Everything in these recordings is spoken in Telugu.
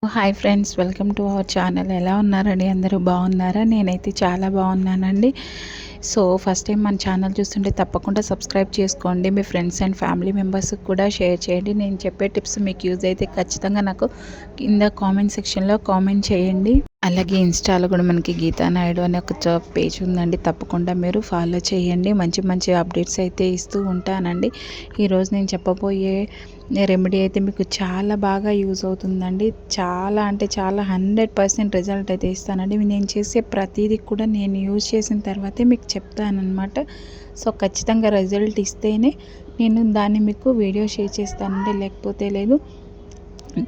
Hi friends, welcome to our channel. ఎలా ఉన్నారండి? అందరూ బాగున్నారా? నేనైతే చాలా బాగున్నానండి. సో ఫస్ట్ టైం మన ఛానల్ చూస్తుంటే తప్పకుండా సబ్స్క్రైబ్ చేసుకోండి. మీ ఫ్రెండ్స్ అండ్ ఫ్యామిలీ మెంబర్స్కి కూడా షేర్ చేయండి. నేను చెప్పే టిప్స్ మీకు యూజ్ అయితే ఖచ్చితంగా నాకు కింద కామెంట్ సెక్షన్లో కామెంట్ చేయండి. అలాగే ఇన్స్టాలో కూడా మనకి గీతా నాయుడు అనే ఒక పేజ్ ఉందండి, తప్పకుండా మీరు ఫాలో చేయండి. మంచి మంచి అప్డేట్స్ అయితే ఇస్తూ ఉంటానండి. ఈరోజు నేను చెప్పబోయే రెమెడీ అయితే మీకు చాలా బాగా యూజ్ అవుతుందండి. చాలా అంటే చాలా 100% రిజల్ట్ అయితే ఇస్తానండి. నేను చేసే ప్రతిదీ కూడా నేను యూజ్ చేసిన తర్వాతే మీకు చెప్తానన్నమాట. సో ఖచ్చితంగా రిజల్ట్ ఇస్తేనే నేను దాన్ని మీకు వీడియో షేర్ చేస్తానండి, లేకపోతే లేదు.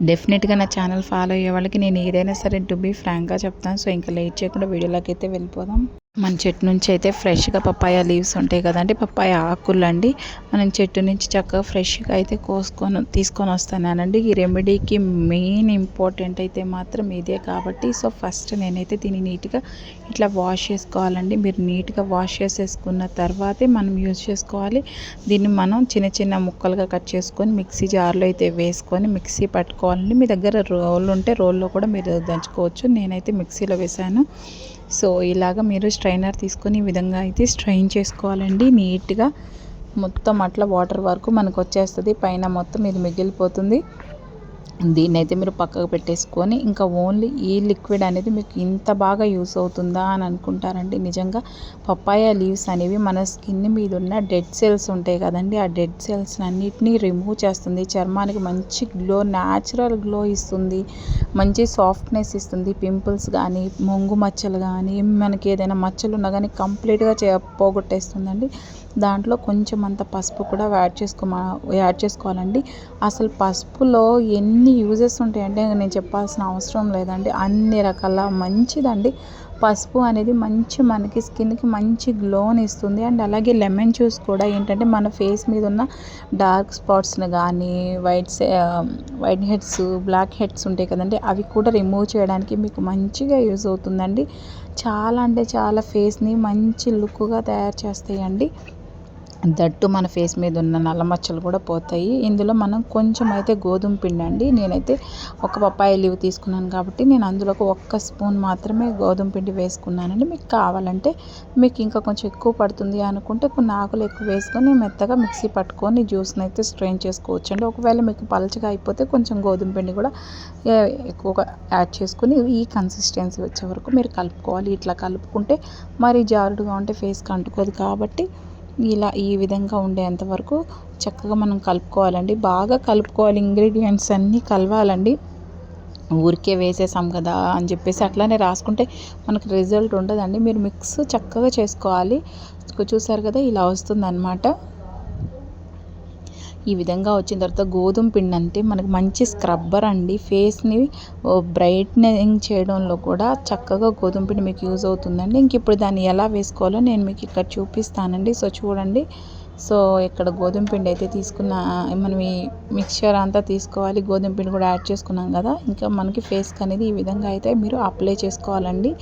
డెఫినెట్గా నా ఛానల్ ఫాలో అయ్యే వాళ్ళకి నేను ఏదైనా సరే టు బీ ఫ్రాంక్గా చెప్తాను. సో ఇంకా లేట్ చేయకుండా వీడియోలోకి అయితే వెళ్ళిపోదాం. మన చెట్టు నుంచి అయితే ఫ్రెష్గా పప్పాయ లీవ్స్ ఉంటాయి కదండి, పప్పాయ ఆకులు అండి. మనం చెట్టు నుంచి చక్కగా ఫ్రెష్గా అయితే తీసుకొని వస్తానండి. ఈ రెమెడీకి మెయిన్ ఇంపార్టెంట్ అయితే మాత్రం ఇదే కాబట్టి సో ఫస్ట్ నేనైతే దీన్ని నీట్గా ఇట్లా వాష్ చేసుకోవాలండి. మీరు నీట్గా వాష్ చేసేసుకున్న తర్వాతే మనం యూజ్ చేసుకోవాలి. దీన్ని మనం చిన్న చిన్న ముక్కలుగా కట్ చేసుకొని మిక్సీ జార్లో అయితే వేసుకొని మిక్సీ పట్టుకోవాలండి. మీ దగ్గర రోల్ ఉంటే రోల్లో కూడా మీరు దంచుకోవచ్చు. నేనైతే మిక్సీలో వేసాను. సో ఇలాగ మీరు స్ట్రైనర్ తీసుకొని ఈ విధంగా అయితే స్ట్రైన్ చేసుకోవాలండి. నీట్గా మొత్తం అట్లా వాటర్ వరకు మనకు వచ్చేస్తుంది, పైన మొత్తం ఇది మిగిలిపోతుంది. దీన్ని అయితే మీరు పక్కకు పెట్టేసుకొని ఇంకా ఓన్లీ ఈ లిక్విడ్ అనేది మీకు ఇంత బాగా యూస్ అవుతుందా అని అనుకుంటారండి. నిజంగా పప్పాయ లీవ్స్ అనేవి మన స్కిన్ మీద ఉన్న డెడ్ సెల్స్ ఉంటాయి కదండి, ఆ డెడ్ సెల్స్ అన్నిటినీ రిమూవ్ చేస్తుంది. చర్మానికి మంచి గ్లో, న్యాచురల్ గ్లో ఇస్తుంది, మంచి సాఫ్ట్నెస్ ఇస్తుంది. పింపుల్స్ కానీ మొంగు మచ్చలు కానీ మనకి ఏదైనా మచ్చలు ఉన్నా కానీ కంప్లీట్గా పోగొట్టేస్తుందండి. దాంట్లో కొంచెం అంత పసుపు కూడా యాడ్ చేసుకోవాలండి. అసలు పసుపులో ఎన్ని యూజెస్ ఉంటాయంటే నేను చెప్పాల్సిన అవసరం లేదండి. అన్ని రకాల మంచిదండి పసుపు అనేది. మనకి స్కిన్కి మంచి గ్లోని ఇస్తుంది. అండ్ అలాగే లెమన్ జ్యూస్ కూడా ఏంటంటే మన ఫేస్ మీద ఉన్న డార్క్ స్పాట్స్ని కానీ వైట్ హెడ్స్, బ్లాక్ హెడ్స్ ఉంటాయి కదండి, అవి కూడా రిమూవ్ చేయడానికి మీకు మంచిగా యూజ్ అవుతుందండి. చాలా అంటే చాలా ఫేస్ని మంచి లుక్గా తయారు చేస్తాయండి. దట్టు మన ఫేస్ మీద ఉన్న నల్ల మచ్చలు కూడా పోతాయి. ఇందులో మనం కొంచెం అయితే గోధుమ పిండి అండి, నేనైతే ఒక పప్పాయ లీవ్ తీసుకున్నాను కాబట్టి నేను అందులోకి 1 స్పూన్ మాత్రమే గోధుమ పిండి వేసుకున్నానండి. మీకు కావాలంటే మీకు ఇంకా కొంచెం ఎక్కువ పడుతుంది అనుకుంటే కొన్ని ఆకులు ఎక్కువ వేసుకొని మెత్తగా మిక్సీ పట్టుకొని జ్యూస్ని అయితే స్ట్రెయిన్ చేసుకోవచ్చు అండి. ఒకవేళ మీకు పలచగా అయిపోతే కొంచెం గోధుమ పిండి కూడా ఎక్కువగా యాడ్ చేసుకుని ఈ కన్సిస్టెన్సీ వచ్చే వరకు మీరు కలుపుకోవాలి. ఇట్లా కలుపుకుంటే మరి జారుడుగా ఉంటే ఫేస్కి అంటుకోదు కాబట్టి ఇలా ఈ విధంగా ఉండేంత వరకు చక్కగా మనం కలుపుకోవాలండి. బాగా కలుపుకోవాలి, ఇంగ్రీడియంట్స్ అన్నీ కలవాలండి. ఊరికే వేసేసాం కదా అని చెప్పేసి అట్లానే రాసుకుంటే మనకు రిజల్ట్ ఉండదండి. మీరు మిక్స్ చక్కగా చేసుకోవాలి. చూసారు కదా, ఇలా వస్తుందన్నమాట. ఈ విధంగా వచ్చిన తర్వాత గోధుమ పిండి అంటే మనకు మంచి స్క్రబ్బర్ అండి. ఫేస్ని బ్రైట్నింగ్ చేయడంలో కూడా చక్కగా గోధుమ పిండి మీకు యూజ్ అవుతుందండి. ఇంక ఇప్పుడు దాన్ని ఎలా వేసుకోవాలో నేను మీకు ఇక్కడ చూపిస్తానండి. సో చూడండి. సో ఇక్కడ గోధుమ పిండి అయితే మనం ఈ మిక్చర్ అంతా తీసుకోవాలి. గోధుమ పిండి కూడా యాడ్ చేసుకున్నాం కదా, ఇంకా మనకి ఫేస్కి అనేది ఈ విధంగా అయితే మీరు అప్లై చేసుకోవాలండి.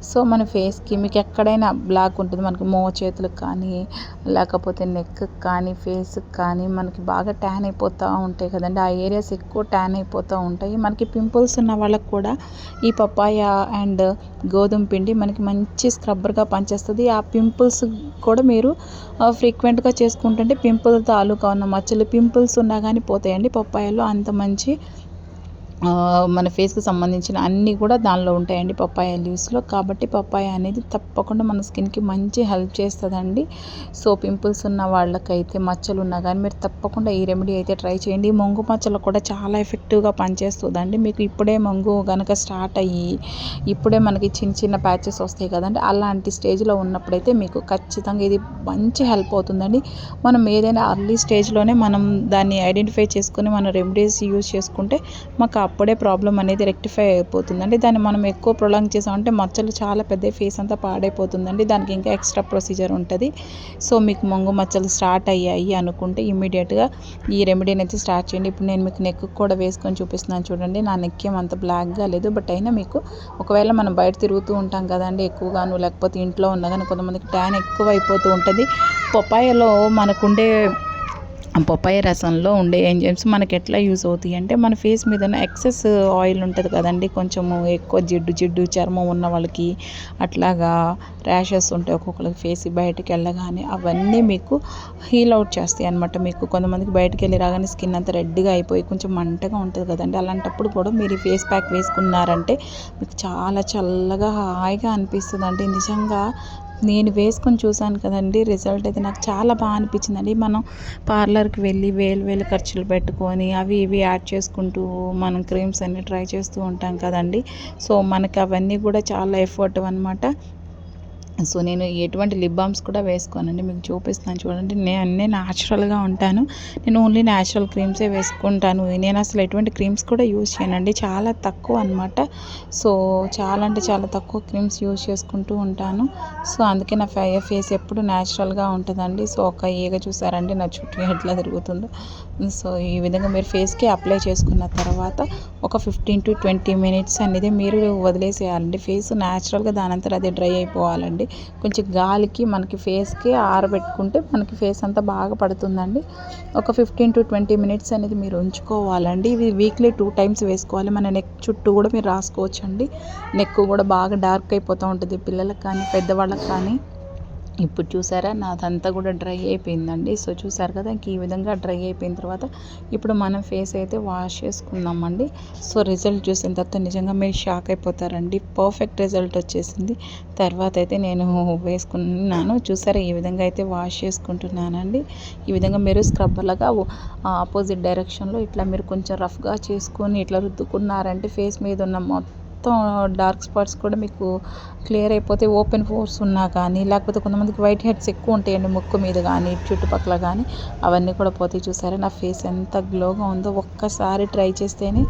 సో మన ఫేస్కి మీకు ఎక్కడైనా బ్లాక్ ఉంటుంది, మనకి చేతులకు కానీ లేకపోతే నెక్కి కానీ ఫేస్కి కానీ మనకి బాగా ట్యాన్ అయిపోతూ ఉంటాయి కదండి, ఆ ఏరియాస్ ఎక్కువ ట్యాన్ అయిపోతూ ఉంటాయి. మనకి పింపుల్స్ ఉన్న వాళ్ళకి కూడా ఈ పప్పాయ అండ్ గోధుమ పిండి మనకి మంచి స్క్రబ్బర్గా పనిచేస్తుంది. ఆ పింపుల్స్ కూడా మీరు ఫ్రీక్వెంట్గా చేసుకుంటుంటే పింపుల్ తాలూకా ఉన్న మచ్చలు, పింపుల్స్ ఉన్నా కానీ పోతాయండి. పప్పాయలో అంత మంచి మన ఫేస్కి సంబంధించిన అన్నీ కూడా దానిలో ఉంటాయండి పప్పాయ లీవ్స్లో. కాబట్టి పప్పాయ అనేది తప్పకుండా మన స్కిన్కి మంచి హెల్ప్ చేస్తుందండి. సో పింపుల్స్ ఉన్న వాళ్ళకైతే మచ్చలు ఉన్నా కానీ మీరు తప్పకుండా ఈ రెమెడీ అయితే ట్రై చేయండి. మొంగు మచ్చలు కూడా చాలా ఎఫెక్టివ్గా పనిచేస్తుందండి. మీకు ఇప్పుడే మొంగు కనుక స్టార్ట్ అయ్యి ఇప్పుడే మనకి చిన్న చిన్న ప్యాచెస్ వస్తాయి కదండి, అలాంటి స్టేజ్లో ఉన్నప్పుడైతే మీకు ఖచ్చితంగా ఇది మంచి హెల్ప్ అవుతుందండి. మనం ఏదైనా అర్లీ స్టేజ్లోనే మనం దాన్ని ఐడెంటిఫై చేసుకొని మన రెమెడీస్ యూజ్ చేసుకుంటే మాకు అప్పుడే ప్రాబ్లం అనేది రెక్టిఫై అయిపోతుందండి. దాన్ని మనం ఎక్కువ ప్రొలాంగ్ చేసామంటే మచ్చలు చాలా పెద్ద, ఫేస్ అంతా పాడైపోతుందండి. దానికి ఇంకా ఎక్స్ట్రా ప్రొసీజర్ ఉంటుంది. సో మీకు మొంగు మచ్చలు స్టార్ట్ అయ్యాయి అనుకుంటే ఇమ్మీడియట్గా ఈ రెమెడీని అయితే స్టార్ట్ చేయండి. ఇప్పుడు నేను మీకు నెక్ కూడా వేసుకొని చూపిస్తున్నాను చూడండి. నా నెక్ ఏమంత బ్లాక్గా లేదు, బట్ అయినా మీకు ఒకవేళ మనం బయట తిరుగుతూ ఉంటాం కదండి ఎక్కువగాను, లేకపోతే ఇంట్లో ఉన్నా కానీ కొంతమందికి ట్యాన్ ఎక్కువ అయిపోతూ ఉంటుంది. పపాయలో మనకుండే పప్పాయ రసంలో ఉండే ఎంజైమ్స్ మనకి ఎట్లా యూజ్ అవుతాయి అంటే మన ఫేస్ మీద ఉన్న ఎక్సెస్ ఆయిల్ ఉంటుంది కదండి, కొంచెము ఎక్కువ జిడ్డు చర్మం ఉన్న వాళ్ళకి అట్లాగా ర్యాషెస్ ఉంటాయి ఒక్కొక్కరికి ఫేస్ బయటికి వెళ్ళగానే, అవన్నీ మీకు హీల్ అవుట్ చేస్తాయి అనమాట. మీకు కొంతమందికి బయటికి వెళ్ళి రాగానే స్కిన్ అంతా రెడ్గా అయిపోయి కొంచెం మంటగా ఉంటుంది కదండి, అలాంటప్పుడు కూడా మీరు ఈ ఫేస్ ప్యాక్ వేసుకున్నారంటే మీకు చాలా చల్లగా హాయిగా అనిపిస్తుంది అండి. నిజంగా నేను వేసుకొని చూశాను కదండి, రిజల్ట్ అయితే నాకు చాలా బాగా అనిపించిందండి. మనం పార్లర్కి వెళ్ళి వేలు ఖర్చులు పెట్టుకొని అవి ఇవి యాడ్ చేసుకుంటూ మనం క్రీమ్స్ అన్నీ ట్రై చేస్తూ ఉంటాం కదండి. సో మనకి అవన్నీ కూడా చాలా ఎఫర్ట్ అనమాట. సో నేను ఎటువంటి లిప్ బామ్స్ కూడా వేసుకోనండి, మీకు చూపిస్తాను చూడండి. నేను అన్నీ న్యాచురల్గా ఉంటాను, నేను ఓన్లీ న్యాచురల్ క్రీమ్సే వేసుకుంటాను. నేను అసలు ఎటువంటి క్రీమ్స్ కూడా యూజ్ చేయనండి, చాలా తక్కువ అనమాట. సో చాలా అంటే చాలా తక్కువ క్రీమ్స్ యూజ్ చేసుకుంటూ ఉంటాను. సో అందుకే నా ఫేస్ ఎప్పుడు న్యాచురల్గా ఉంటుందండి. సో ఒక ఈగ చూసారండి నా చుట్టూ ఎట్లా తిరుగుతుందో. సో ఈ విధంగా మీరు ఫేస్కి అప్లై చేసుకున్న తర్వాత ఒక 15 to 20 మినిట్స్ అనేది మీరు వదిలేసేయాలండి. ఫేస్ న్యాచురల్గా దానంతా అది డ్రై అయిపోవాలండి. కొంచెం గాలికి మనకి ఫేస్కి ఆరబెట్టుకుంటే మనకి ఫేస్ అంతా బాగా పడుతుందండి. ఒక 15 to 20 మినిట్స్ అనేది మీరు ఉంచుకోవాలండి. ఇవి వీక్లీ 2 టైమ్స్ వేసుకోవాలి. మన నెక్ చుట్టూ కూడా మీరు రాసుకోవచ్చండి. నెక్ కూడా బాగా డార్క్ అయిపోతూ ఉంటుంది పిల్లలకు కానీ పెద్దవాళ్ళకి కానీ. ఇప్పుడు చూసారా నాదంతా కూడా డ్రై అయిపోయిందండి. సో చూసారు కదా, ఇంక ఈ విధంగా డ్రై అయిపోయిన తర్వాత ఇప్పుడు మనం ఫేస్ అయితే వాష్ చేసుకుందామండి. సో రిజల్ట్ చూసిన తర్వాత నిజంగా మీరు షాక్ అయిపోతారండి. పర్ఫెక్ట్ రిజల్ట్ వచ్చేసింది. తర్వాత అయితే నేను వేసుకున్నాను. చూసారా ఈ విధంగా అయితే వాష్ చేసుకుంటున్నానండి. ఈ విధంగా మీరు స్క్రబ్బర్లాగా ఆపోజిట్ డైరెక్షన్లో ఇట్లా మీరు కొంచెం రఫ్గా చేసుకొని ఇట్లా రుద్దుకున్నారంటే ఫేస్ మీద ఉన్న మొత్తం డార్క్ స్పాట్స్ కూడా మీకు క్లియర్ అయిపోతే, ఓపెన్ పోర్స్ ఉన్నా కానీ లేకపోతే కొంతమందికి వైట్ హెడ్స్ ఎక్కువ ఉంటాయండి ముక్కు మీద కానీ చుట్టుపక్కల కానీ, అవన్నీ కూడా పోతాయి. చూసారా నా ఫేస్ ఎంత గ్లోగా ఉందో, ఒక్కసారి ట్రై చేస్తేనే.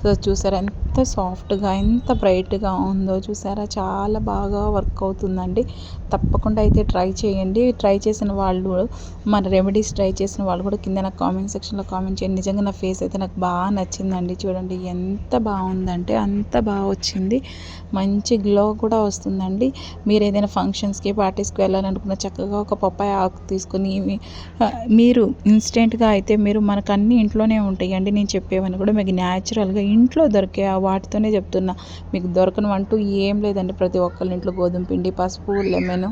సో చూసారా ఎంత సాఫ్ట్గా ఎంత బ్రైట్గా ఉందో, చూసారా చాలా బాగా వర్క్ అవుతుందండి. తప్పకుండా అయితే ట్రై చేయండి. ట్రై చేసిన వాళ్ళు, మన రెమెడీస్ ట్రై చేసిన వాళ్ళు కూడా కింద నాకు కామెంట్ సెక్షన్లో కామెంట్ చేయండి. నిజంగా నా ఫేస్ అయితే నాకు బాగా నచ్చిందండి. చూడండి ఎంత బాగుందంటే అంత బాగా వచ్చింది. మంచి గ్లో కూడా వస్తుందండి. మీరు ఏదైనా ఫంక్షన్స్కి పార్టీస్కి వెళ్ళాలనుకున్న చక్కగా ఒక పప్పాయ ఆకు తీసుకుని మీరు ఇన్స్టెంట్గా అయితే మీరు మనకు అన్నీ ఇంట్లోనే ఉంటాయండి. నేను చెప్పేవన్నీ కూడా మీకు న్యాచురల్గా ఇంట్లో దొరికే వాటితోనే చెప్తున్నా. మీకు దొరకనివంటూ ఏం లేదండి. ప్రతి ఒక్కరి ఇంట్లో గోధుమ పిండి, పసుపు, లెమన్,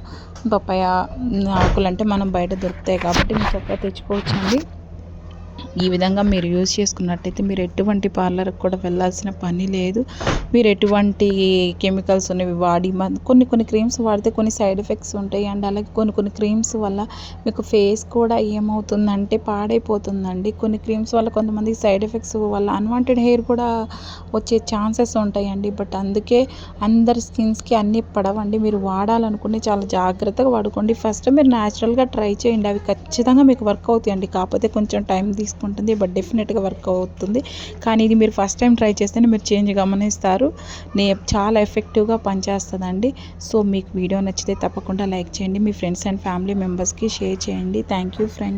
పప్పాయ ఆకులు అంటే మనం బయట దొరుకుతాయి కాబట్టి మీరు చక్కగా తెచ్చుకోవచ్చండి. ఈ విధంగా మీరు యూజ్ చేసుకున్నట్టయితే మీరు ఎటువంటి పార్లర్కి కూడా వెళ్ళాల్సిన పని లేదు. మీరు ఎటువంటి కెమికల్స్ ఉన్నవి వాడి కొన్ని క్రీమ్స్ వాడితే కొన్ని సైడ్ ఎఫెక్ట్స్ ఉంటాయి అండ్ అలాగే కొన్ని క్రీమ్స్ వల్ల మీకు ఫేస్ కూడా ఏమవుతుందంటే పాడైపోతుందండి. కొన్ని క్రీమ్స్ వల్ల కొంతమందికి సైడ్ ఎఫెక్ట్స్ వల్ల అన్వాంటెడ్ హెయిర్ కూడా వచ్చే ఛాన్సెస్ ఉంటాయండి. బట్ అందుకే అందరి స్కిన్స్కి అన్నీ పడవండి. మీరు వాడాలనుకుని చాలా జాగ్రత్తగా వాడుకోండి. ఫస్ట్ మీరు న్యాచురల్గా ట్రై చేయండి, అవి ఖచ్చితంగా మీకు వర్క్ అవుతాయండి. కాకపోతే కొంచెం టైం తీసుకుంటుంది, బట్ డెఫినెట్గా వర్క్ అవుతుంది. కానీ ఇది మీరు ఫస్ట్ టైం ట్రై చేస్తేనే మీరు చేంజ్ గమనిస్తారు. చాలా ఎఫెక్టివ్గా పనిచేస్తుందండి. సో మీకు వీడియో నచ్చితే తప్పకుండా లైక్ చేయండి, మీ ఫ్రెండ్స్ అండ్ ఫ్యామిలీ మెంబర్స్కి షేర్ చేయండి. Thank you friends.